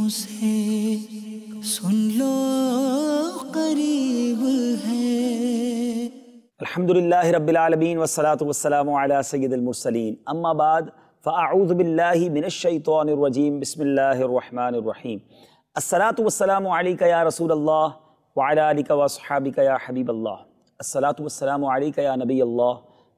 گوشوں سے سن لو قریب ہے۔ الحمدللہ رب العالمین والصلاة والسلام علی سید المرسلین، اما بعد فاعوذ باللہ من الشیطان الرجیم، بسم اللہ الرحمن الرحیم۔ الصلاة والسلام علیک یا رسول اللہ وعلی آلک واصحابک یا حبیب اللہ، الصلاة والسلام علیک یا نبی اللہ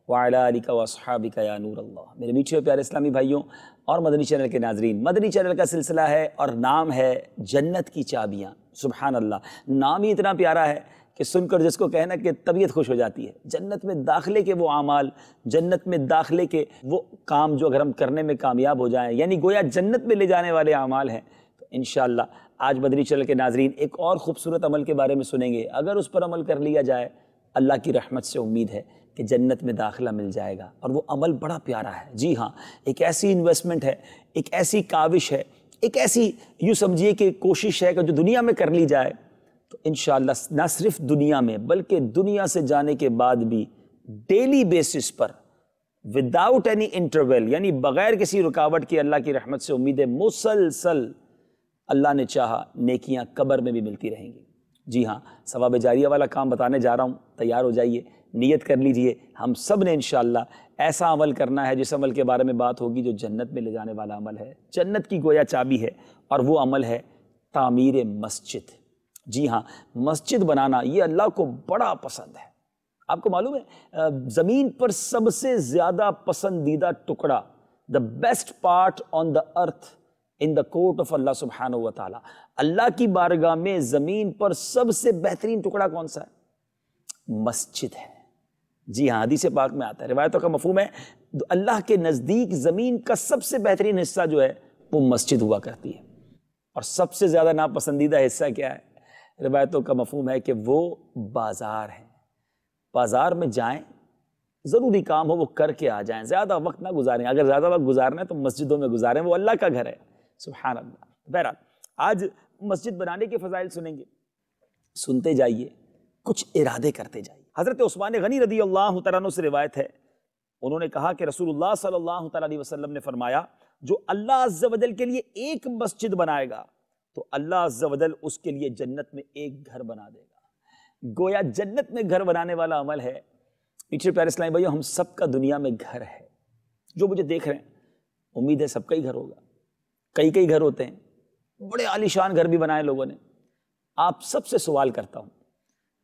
وعلی آلک واصحابک یا نور اللہ۔ میرے میٹھے پیارے اسلامی بھائیوں اور مدنی چینل کے ناظرین، مدنی چینل کا سلسلہ ہے اور نام ہے جنت کی چابیاں۔ سبحان اللہ، نام ہی اتنا پیارا ہے کہ سن کر جس کو کہنا کہ طبیعت خوش ہو جاتی ہے۔ جنت میں داخلے کے وہ اعمال، جنت میں داخلے کے وہ کام جو اگر ہم کرنے میں کامیاب ہو جائیں، یعنی گویا جنت میں لے جانے والے اعمال ہیں، تو انشاءاللہ آج مدنی چینل کے ناظرین ایک اور خوبصورت عمل کے بارے میں سنیں گے۔ اگر اس پر عمل کر لیا جائے، اللہ کی رحمت سے امید ہے کہ جنت میں داخلہ مل جائے گا، اور وہ عمل بڑا پیارا ہے۔ جی ہاں، ایک ایسی انویسٹمنٹ ہے، ایک ایسی کاوش ہے، ایک ایسی یوں سمجھیے کہ کوشش ہے کہ جو دنیا میں کر لی جائے تو انشاءاللہ نہ صرف دنیا میں بلکہ دنیا سے جانے کے بعد بھی ڈیلی بیسس پر وداؤٹ اینی انٹرول، یعنی بغیر کسی رکاوٹ کے، اللہ کی رحمت سے امید ہے مسلسل اللہ نے چاہا نیکیاں قبر میں بھی ملتی رہیں گی۔ جی ہاں، ثواب جاریہ والا کام بتانے جا رہا ہوں، تیار ہو جائیے، نیت کر لیجئے۔ ہم سب نے انشاءاللہ ایسا عمل کرنا ہے جس عمل کے بارے میں بات ہوگی جو جنت میں لے جانے والا عمل ہے، جنت کی گویا چابی ہے، اور وہ عمل ہے تعمیر مسجد۔ جی ہاں، مسجد بنانا یہ اللہ کو بڑا پسند ہے۔ آپ کو معلوم ہے زمین پر سب سے زیادہ پسندیدہ ٹکڑا، the best part on the earth in the court of اللہ سبحانہ و تعالی، اللہ کی بارگاہ میں زمین پر سب سے بہترین ٹکڑا کون سا ہے؟ مسجد ہے۔ جی ہاں، حدیث پاک میں آتا ہے، روایتوں کا مفہوم ہے اللہ کے نزدیک زمین کا سب سے بہترین حصہ جو ہے وہ مسجد ہوا کرتی ہے، اور سب سے زیادہ ناپسندیدہ حصہ کیا ہے؟ روایتوں کا مفہوم ہے کہ وہ بازار ہے۔ بازار میں جائیں، ضروری کام ہو وہ کر کے آ جائیں، زیادہ وقت نہ گزاریں، اگر زیادہ وقت گزارنا ہے تو مسجدوں میں گزاریں، وہ اللہ کا گھر ہے۔ سبحان اللہ۔ بہرحال آج مسجد بنانے کے فضائل سنیں گے، سنتے جائیے، کچھ ارادے کرتے جائیے۔ حضرت عثمان غنی رضی اللہ تعالیٰ عنہ سے روایت ہے، انہوں نے کہا کہ رسول اللہ صلی اللہ تعالیٰ علیہ وسلم نے فرمایا، جو اللہ عز و جل کے لیے ایک مسجد بنائے گا تو اللہ عز و جل اس کے لیے جنت میں ایک گھر بنا دے گا۔ گویا جنت میں گھر بنانے والا عمل ہے۔ پیچھے پیارے اسلامی بھائیو، ہم سب کا دنیا میں گھر ہے۔ جو مجھے دیکھ رہے ہیں، امید ہے سب کا ہی گھر ہوگا، کئی گھر ہوتے ہیں، بڑے عالیشان گھر بھی بنائے لوگوں نے۔ آپ سب سے سوال کرتا ہوں،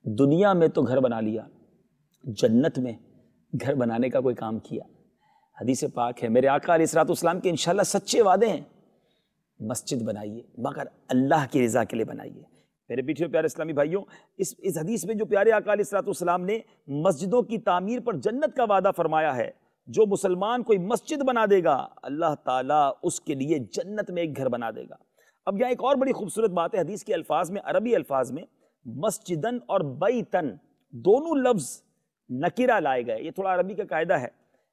دنیا میں تو گھر بنا لیا، جنت میں گھر بنانے کا کوئی کام کیا؟ حدیث پاک ہے، میرے آقا علیہ الصلوۃ والسلام کے انشاءاللہ سچے وعدے ہیں، مسجد بنائیے مگر اللہ کی رضا کے لیے بنائیے۔ میرے پیچھے پیارے اسلامی بھائیوں، اس حدیث میں جو پیارے آقا علیہ الصلوۃ والسلام نے مسجدوں کی تعمیر پر جنت کا وعدہ فرمایا ہے، جو مسلمان کوئی مسجد بنا دے گا اللہ تعالیٰ اس کے لیے جنت میں ایک گھر بنا دے گا۔ اب یہاں ایک اور بڑی خوبصورت بات ہے، حدیث کے الفاظ میں، عربی الفاظ میں مسجدن اور بیتن دونوں لفظ نکرہ لائے گئے۔ یہ تھوڑا عربی کا قاعدہ ہے،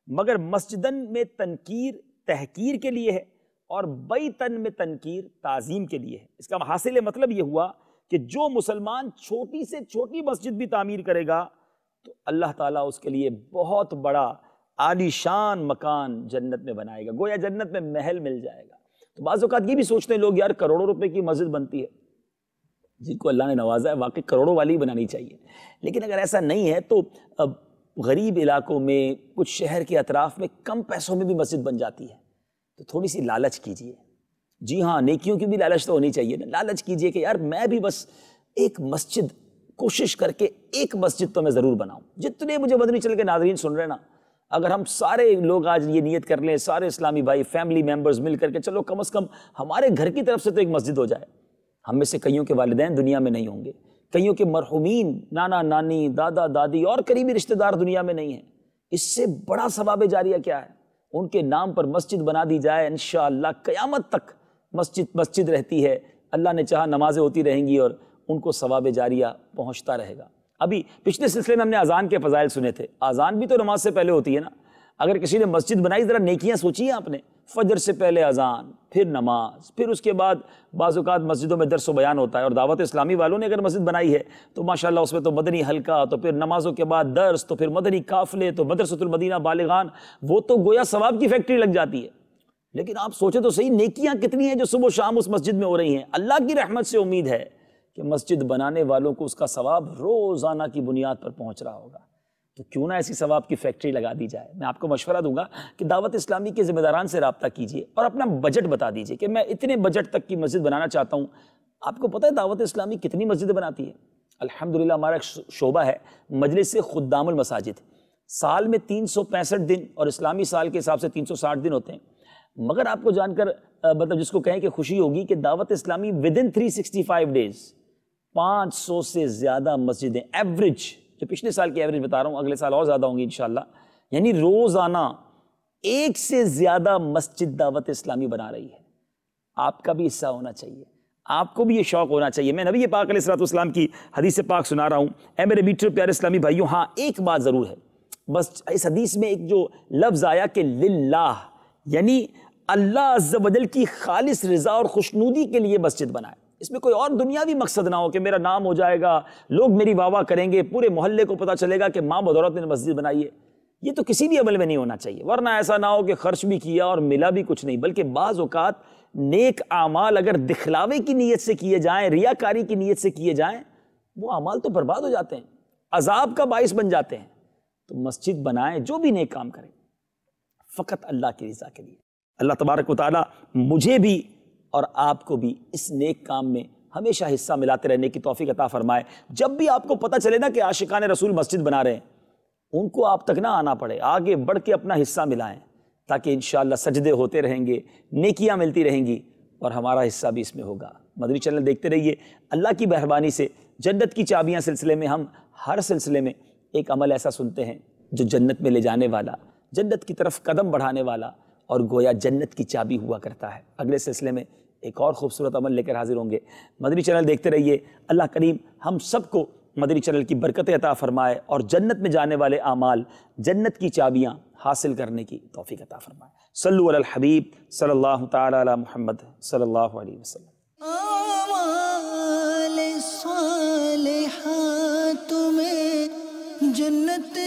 مگر مسجدن میں تنکیر تحقیر کے لیے ہے اور بیتن میں تنکیر تعظیم کے لیے ہے۔ اس کا حاصل مطلب یہ ہوا کہ جو مسلمان چھوٹی سے چھوٹی مسجد بھی تعمیر کرے گا تو اللہ تعالیٰ اس کے لیے بہت بڑا عالی شان مکان جنت میں بنائے گا، گویا جنت میں محل مل جائے گا۔ تو بعض اوقات یہ بھی سوچتے ہیں لوگ، یار کروڑوں روپے کی مسجد بنتی ہے، جن کو اللہ نے نوازا ہے واقعی کروڑوں والی بنانی چاہیے، لیکن اگر ایسا نہیں ہے تو غریب علاقوں میں، کچھ شہر کے اطراف میں کم پیسوں میں بھی مسجد بن جاتی ہے، تو تھوڑی سی لالچ کیجئے۔ جی ہاں، نیکیوں کی بھی لالچ تو ہونی چاہیے نا، لالچ کیجئے کہ یار میں بھی بس ایک مسجد، کوشش کر کے ایک مسجد تو میں ضرور بناؤں۔ جتنے مجھے مدنی چینل کے ناظرین سن رہے ہیں نا، اگر ہم سارے لوگ آج یہ نیت کر لیں، سارے اسلامی بھائی، فیملی ممبرز مل کر کے، چلو کم از کم ہمارے گھر کی طرف سے تو ایک مسجد ہو جائے۔ ہم میں سے کئیوں کے والدین دنیا میں نہیں ہوں گے، کئیوں کے مرحومین نانا نانی، دادا دادی اور قریبی رشتہ دار دنیا میں نہیں ہیں، اس سے بڑا ثواب جاریہ کیا ہے؟ ان کے نام پر مسجد بنا دی جائے، انشاءاللہ قیامت تک مسجد رہتی ہے، اللہ نے چاہا نمازیں ہوتی رہیں گی اور ان کو ثواب جاریہ پہنچتا رہے گا۔ ابھی پچھلے سلسلے میں ہم نے اذان کے فضائل سنے تھے، اذان بھی تو نماز سے پہلے ہوتی ہے نا۔ اگر کسی نے مسجد بنائی، ذرا نیکیاں سوچیے آپ نے، فجر سے پہلے اذان، پھر نماز، پھر اس کے بعد بعض اوقات مسجدوں میں درس و بیان ہوتا ہے، اور دعوت اسلامی والوں نے اگر مسجد بنائی ہے تو ماشاءاللہ اس میں تو مدنی حلقہ، تو پھر نمازوں کے بعد درس، تو پھر مدنی قافلے، تو مدرسۃ المدینہ بالغان، وہ تو گویا ثواب کی فیکٹری لگ جاتی ہے۔ لیکن آپ سوچیں تو صحیح، نیکیاں کتنی ہیں جو صبح و شام اس مسجد میں ہو رہی ہیں۔ اللہ کی رحمت سے امید ہے کہ مسجد بنانے والوں کو اس کا ثواب روزانہ کی بنیاد پر پہنچ رہا ہوگا، تو کیوں نہ ایسی ثواب کی فیکٹری لگا دی جائے۔ میں آپ کو مشورہ دوں گا کہ دعوت اسلامی کے ذمہ داران سے رابطہ کیجئے اور اپنا بجٹ بتا دیجئے کہ میں اتنے بجٹ تک کی مسجد بنانا چاہتا ہوں۔ آپ کو پتہ ہے دعوت اسلامی کتنی مسجدیں بناتی ہے؟ الحمدللہ ہمارا ایک شعبہ ہے مجلس خدام المساجد، سال میں 365 دن اور اسلامی سال کے حساب سے 360 دن ہوتے ہیں۔ مگر آپ کو جان کر مطلب جس کو کہیں کہ خوشی ہوگی کہ دعوت اسلامی ودن 365 ڈیز 500 سے زیادہ مسجدیں، ایوریج جو پچھلے سال کی ایوریج بتا رہا ہوں، اگلے سال اور زیادہ ہوں گی انشاءاللہ، یعنی روزانہ 1 سے زیادہ مسجد دعوت اسلامی بنا رہی ہے۔ آپ کا بھی حصہ ہونا چاہیے، آپ کو بھی یہ شوق ہونا چاہیے۔ میں نبی پاک علیہ الصلوۃ والسلام کی حدیث پاک سنا رہا ہوں۔ اے میرے میٹھے پیارے اسلامی بھائیوں، ہاں ایک بات ضرور ہے، بس اس حدیث میں ایک جو لفظ آیا کہ للہ، یعنی اللہ عز و جل کی خالص رضا اور خوشنودی کے لیے مسجد بنائے۔ اس میں کوئی اور دنیاوی مقصد نہ ہو کہ میرا نام ہو جائے گا، لوگ میری واہ واہ کریں گے، پورے محلے کو پتہ چلے گا کہ ماں بدولت نے مسجد بنائی ہے۔ یہ تو کسی بھی عمل میں نہیں ہونا چاہیے، ورنہ ایسا نہ ہو کہ خرچ بھی کیا اور ملا بھی کچھ نہیں۔ بلکہ بعض اوقات نیک اعمال اگر دکھلاوے کی نیت سے کیے جائیں، ریاکاری کی نیت سے کیے جائیں، وہ اعمال تو برباد ہو جاتے ہیں، عذاب کا باعث بن جاتے ہیں۔ تو مسجد بنائیں، جو بھی نیک کام کریں فقط اللہ کی رضا کے لیے۔ اللہ تبارک و تعالیٰ مجھے بھی اور آپ کو بھی اس نیک کام میں ہمیشہ حصہ ملاتے رہنے کی توفیق عطا فرمائے۔ جب بھی آپ کو پتہ چلے نا کہ عاشقان رسول مسجد بنا رہے ہیں، ان کو آپ تک نہ آنا پڑے، آگے بڑھ کے اپنا حصہ ملائیں، تاکہ انشاءاللہ سجدے ہوتے رہیں گے، نیکیاں ملتی رہیں گی اور ہمارا حصہ بھی اس میں ہوگا۔ مدنی چینل دیکھتے رہیے۔ اللہ کی مہربانی سے جنت کی چابیاں سلسلے میں ہم ہر سلسلے میں ایک عمل ایسا سنتے ہیں جو جنت میں لے جانے والا، جنت کی طرف قدم بڑھانے والا اور گویا جنت کی چابی ہوا کرتا ہے۔ اگلے سلسلے میں ایک اور خوبصورت عمل لے کر حاضر ہوں گے۔ مدنی چینل دیکھتے رہیے۔ اللہ کریم ہم سب کو مدنی چینل کی برکتیں عطا فرمائے اور جنت میں جانے والے اعمال، جنت کی چابیاں حاصل کرنے کی توفیق عطا فرمائے۔ صلو علی الحبیب صلی اللہ تعالی علی محمد صلی اللہ علیہ وسلم۔ اعمال صالحات میں جنت